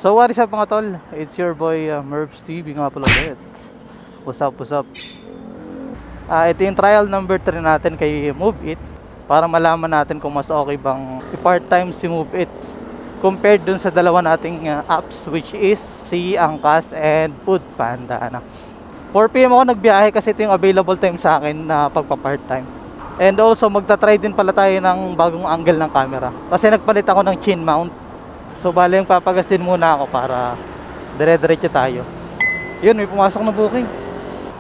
So what is up mga tol? It's your boy Mervs TV nga pala ulit. What's up, what's up? Ito yung trial number 3 natin kay Move It, para malaman natin kung mas okay bang i-part-time si Move It compared dun sa dalawa nating apps, which is si Angkas and Food Panda. 4 PM ako nagbiyahe kasi ito yung available time sa akin na pagpa-part-time. And also magta-try din pala tayo ng bagong angle ng camera kasi nagpalit ako ng chin mount. So bale yung papagas din muna ako para dire-diretso tayo. Yun, may pumasok na booking.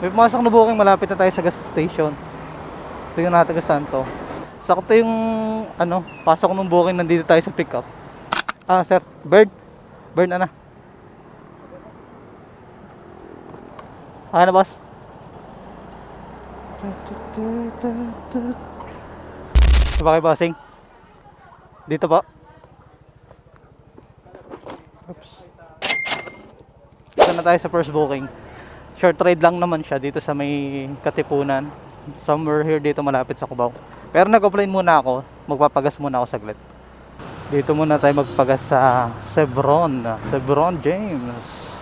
May pumasok na booking, malapit na tayo sa gas station. Tingnan natin kung saan to. Sakto yung pasok ng booking, nandito tayo sa pickup. Sir, Bird na. Okay na boss? Sabay bossing? Dito po. Oops. Dito na tayo sa first booking. Short ride lang naman siya dito sa may Katipunan. Somewhere here dito malapit sa Cubao. Pero nag-offline muna ako. Magpapagas muna ako saglit. Dito muna tayo magpagas sa Chevron James.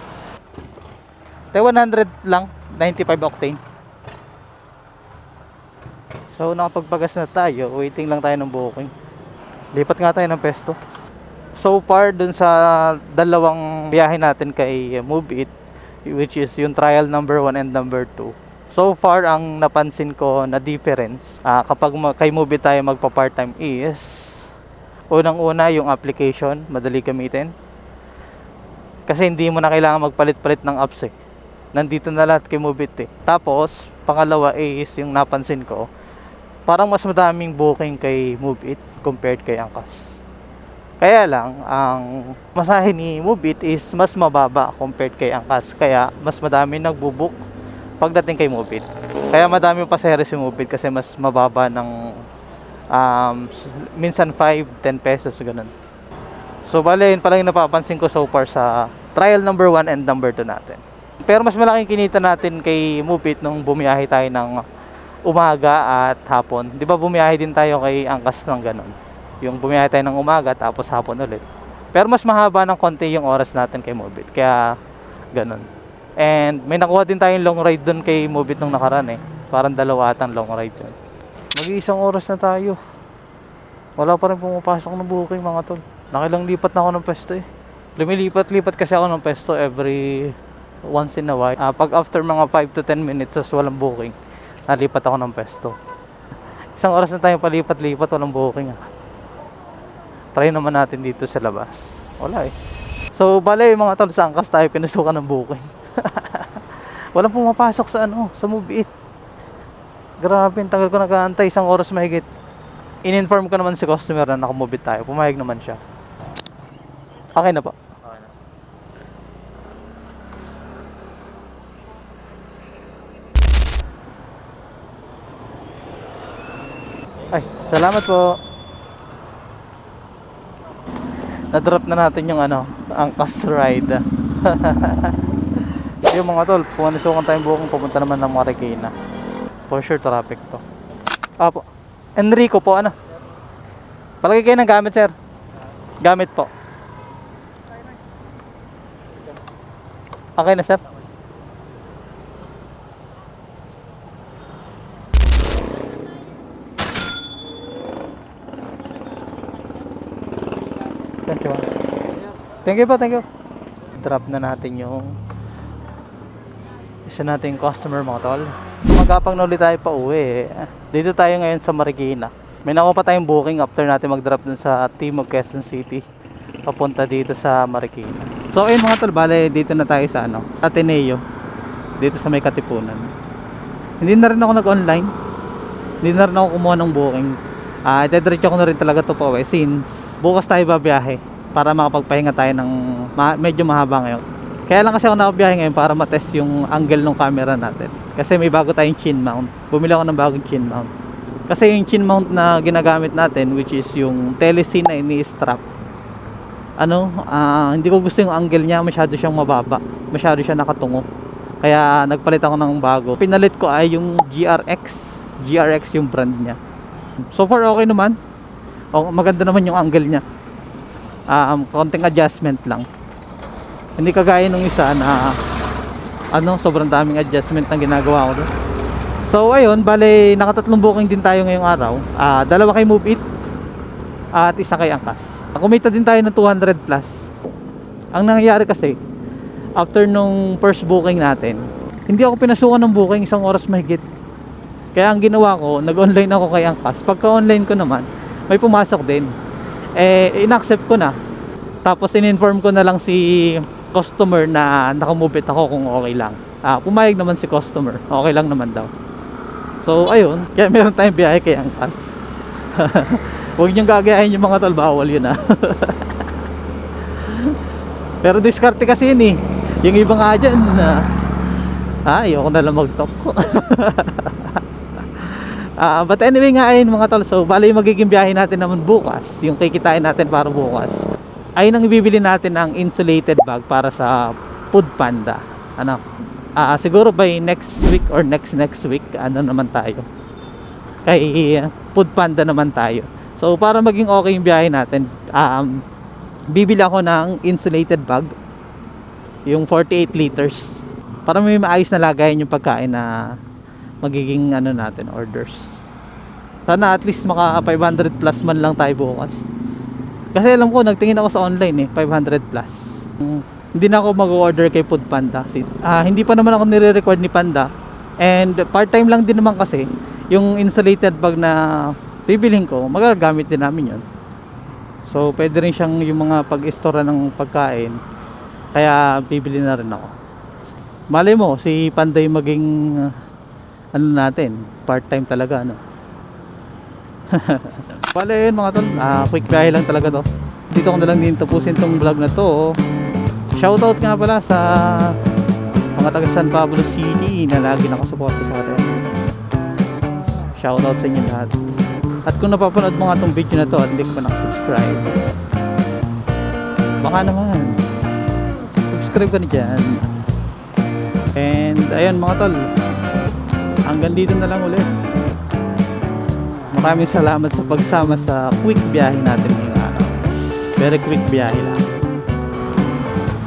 Tayo 100 lang, 95 octane. So nakapagpagas na tayo. Waiting lang tayo ng booking. Lipat nga tayo ng pesto. So far dun sa dalawang biyahe natin kay Move It, which is yung trial number 1 and number 2, so far ang napansin ko na difference kapag kay Move It tayo magpa part-time is unang-una yung application, madali gamitin kasi hindi mo na kailangan magpalit-palit ng apps nandito na lahat kay Move It Tapos pangalawa is yung napansin ko, parang mas madaming booking kay Move It compared kay Angkas. Kaya lang, ang masahe ni Move It is mas mababa compared kay Angkas. Kaya mas madami nagbubook pagdating kay Move It. Kaya madami pa pasahero si Move It kasi mas mababa ng minsan 5-10 pesos ganun. So bale yun pala yung napapansin ko so far sa trial number 1 and number 2 natin. Pero mas malaking kinita natin kay Move It nung bumiyahe tayo ng umaga at hapon. Di ba bumiyahe din tayo kay Angkas ng ganun? Yung bumiyahe tayo ng umaga tapos hapon ulit. Pero mas mahaba ng konti yung oras natin kay Move It. Kaya ganun. And may nakuha din tayong long ride dun kay Move It nung nakaraan Parang dalawa atang long ride yun. Mag-iisang oras na tayo. Wala pa rin pumapasok ng booking mga tol. Nakilang lipat na ako ng pesto Lumilipat-lipat kasi ako ng pesto every once in a while. Pag after mga 5 to 10 minutes as walang booking, nalipat ako ng pesto. Isang oras na tayo palipat-lipat, walang booking Try naman natin dito sa labas. Wala So bale mga tol, sa Angkas tayo pinasukan ng booking. Walang pumapasok sa sa Move It. Grabe, tagal ko nag-aantay, isang oras mahigit. In-inform ko naman si customer na naka-Move It tayo. Pumayag naman siya. Okay na po. Ay, salamat po. Na-drop na natin yung Angkas ride. Yung mga tol, pumanisukan tayong bukong pupunta naman ng Marikina. For sure traffic to. Po, Enrico po, palagay kayo ng gamit sir. Gamit po. Okay na sir. Thank you po, thank you. Drop na natin yung isa nating customer mga tol. Magapang na ulit tayo pa uwi Dito tayo ngayon sa Marikina. May nakuha pa tayong booking after natin mag-drop dun sa Timog, Quezon City, papunta dito sa Marikina. So ayun mga tol, bale dito na tayo sa sa Ateneo, dito sa may Katipunan. Hindi na rin ako nag-online. Hindi na rin ako kumuha ng booking. Diretso ko na rin talaga to pa since bukas tayo babiyahe para makapagpahinga tayo ng medyo mahaba ngayon. Kaya lang kasi ako nakabiyahe ngayon para matest yung angle ng camera natin. Kasi may bago tayong chin mount. Bumili ako ng bagong chin mount. Kasi yung chin mount na ginagamit natin, which is yung Tele-C na ini-strap, hindi ko gusto yung angle niya, masyado siyang mababa. Masyado siya nakatungo. Kaya nagpalit ako ng bago. Pinalit ko ay yung GRX yung brand niya. So far okay naman. Maganda naman yung angle niya. Konting adjustment lang. Hindi kagaya nung isa na sobrang daming adjustment ang ginagawa ko doon. So ayun, bale nakatatlong booking din tayo ngayong araw. Dalawa kay Move It at isa kay Angkas. Kumita din tayo ng 200 plus. Ang nangyayari kasi, after nung first booking natin, hindi ako pinasukan ng booking, 1 oras mahigit. Kaya ang ginawa ko, nag-online ako kay Angkas. Pagka online ko naman, may pumasok din. In-accept ko na. Tapos in-inform ko na lang si customer na nakamove it ako kung okay lang. Pumayag naman si customer, okay lang naman daw. So ayun, kaya meron tayong biyahe kay Angkas. Huwag niyong gagayahin yung mga tol, bawal yun Pero diskarte kasi yun yung iba nga dyan ayoko na lang mag-talk. But anyway nga ayun mga tol, so bali magiging biyahe natin naman bukas, yung kikitain natin para bukas ay nang ibibili natin ang insulated bag para sa Food Panda. Siguro by next week or next week naman tayo kay Food Panda naman tayo. So para maging okay yung biyahe natin, bibili ako ng insulated bag, yung 48 liters, para may maayos na lagayan yung pagkain na magiging natin orders. Sana at least maka 500 plus man lang tayo bukas. Kasi alam ko, nagtingin ako sa online 500 plus. Hindi na ako mag-order kay Food Panda kasi hindi pa naman ako nire-record ni Panda, and part-time lang din naman kasi yung insulated bag na bibilhin ko, magagamit din namin yun. So pwede rin siyang yung mga pag-istora ng pagkain, kaya bibili na rin ako. Malay mo si Panda yung maging natin, part-time talaga Bale yun mga tol, quick biyahe lang talaga to. Dito ko na lang din tapusin tong vlog na to. Shoutout nga pala sa mga taga San Pablo City na lagi nakasuporta sa atin. Shoutout sa inyo lahat. At kung napapanood mo nga itong video na to at hindi ka pa nakasubscribe, baka naman subscribe ka na dyan. And ayun mga tol, hanggang dito na lang ulit. Maraming salamat sa pagsama sa quick biyahe natin ngayong araw. Very quick biyahe lang.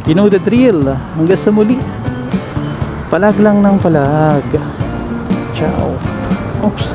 You know the drill. Hanggang sa muli, palag lang ng palag. Ciao. Oops.